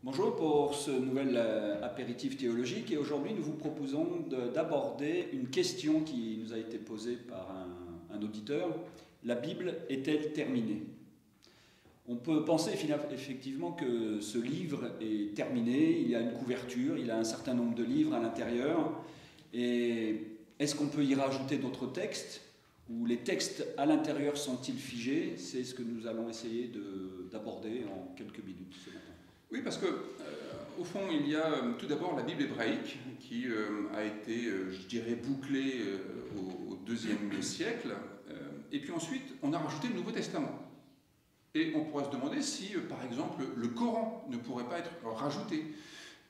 Bonjour pour ce nouvel apéritif théologique et aujourd'hui nous vous proposons d'aborder une question qui nous a été posée par un auditeur. La Bible est-elle terminée? On peut penser effectivement que ce livre est terminé, il y a une couverture, il a un certain nombre de livres à l'intérieur et est-ce qu'on peut y rajouter d'autres textes ou les textes à l'intérieur sont-ils figés? C'est ce que nous allons essayer d'aborder en quelques minutes ce matin. Oui, parce que au fond, il y a tout d'abord la Bible hébraïque qui a été, je dirais, bouclée au IIe siècle. Et puis ensuite, on a rajouté le Nouveau Testament. Et on pourrait se demander si, par exemple, le Coran ne pourrait pas être rajouté.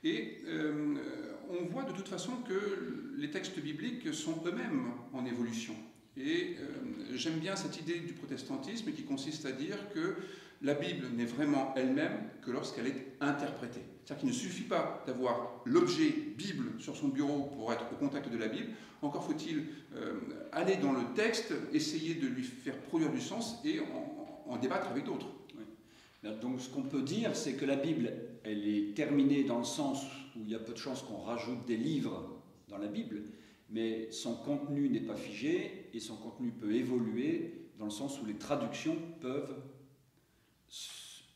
Et on voit de toute façon que les textes bibliques sont eux-mêmes en évolution. Et j'aime bien cette idée du protestantisme qui consiste à dire que la Bible n'est vraiment elle-même que lorsqu'elle est interprétée. C'est-à-dire qu'il ne suffit pas d'avoir l'objet Bible sur son bureau pour être au contact de la Bible, encore faut-il aller dans le texte, essayer de lui faire produire du sens et en débattre avec d'autres. Oui. Donc ce qu'on peut dire, c'est que la Bible, elle est terminée dans le sens où il y a peu de chances qu'on rajoute des livres dans la Bible, mais son contenu n'est pas figé et son contenu peut évoluer dans le sens où les traductions peuvent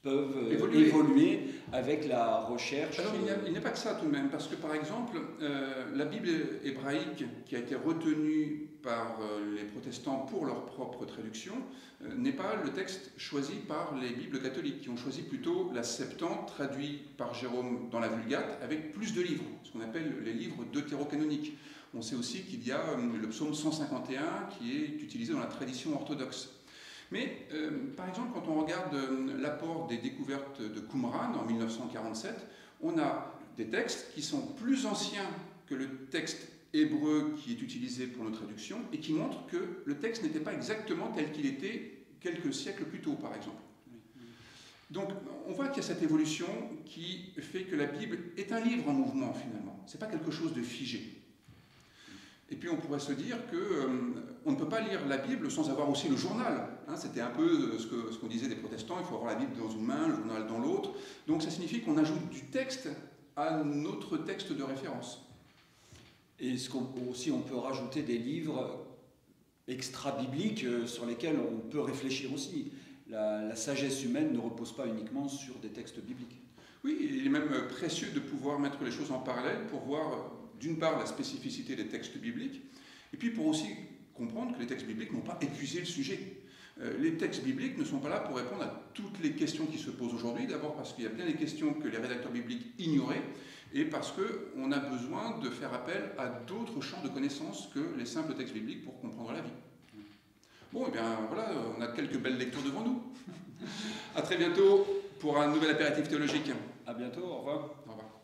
évoluer avec la recherche. Alors il n'y a pas que ça tout de même, parce que par exemple, la Bible hébraïque qui a été retenue par les protestants pour leur propre traduction n'est pas le texte choisi par les Bibles catholiques, qui ont choisi plutôt la Septante, traduite par Jérôme dans la Vulgate, avec plus de livres, ce qu'on appelle les livres deutérocanoniques. On sait aussi qu'il y a le psaume 151 qui est utilisé dans la tradition orthodoxe. Mais par exemple, quand on regarde l'apport des découvertes de Qumran en 1947, on a des textes qui sont plus anciens que le texte hébreu qui est utilisé pour nos traductions et qui montrent que le texte n'était pas exactement tel qu'il était quelques siècles plus tôt, par exemple. Donc on voit qu'il y a cette évolution qui fait que la Bible est un livre en mouvement finalement. Ce n'est pas quelque chose de figé. Et puis on pourrait se dire qu'on ne peut pas lire la Bible sans avoir aussi le journal. C'était un peu ce qu'on disait des protestants, il faut avoir la Bible dans une main, le journal dans l'autre. Donc ça signifie qu'on ajoute du texte à notre texte de référence. Et aussi on peut rajouter des livres extra-bibliques sur lesquels on peut réfléchir aussi. La sagesse humaine ne repose pas uniquement sur des textes bibliques. Oui, il est même précieux de pouvoir mettre les choses en parallèle pour voir d'une part la spécificité des textes bibliques, et puis pour aussi comprendre que les textes bibliques n'ont pas épuisé le sujet. Les textes bibliques ne sont pas là pour répondre à toutes les questions qui se posent aujourd'hui, d'abord parce qu'il y a bien des questions que les rédacteurs bibliques ignoraient, et parce qu'on a besoin de faire appel à d'autres champs de connaissances que les simples textes bibliques pour comprendre la vie. Bon, et bien voilà, on a quelques belles lectures devant nous. À très bientôt pour un nouvel apéritif théologique. À bientôt, au revoir. Au revoir.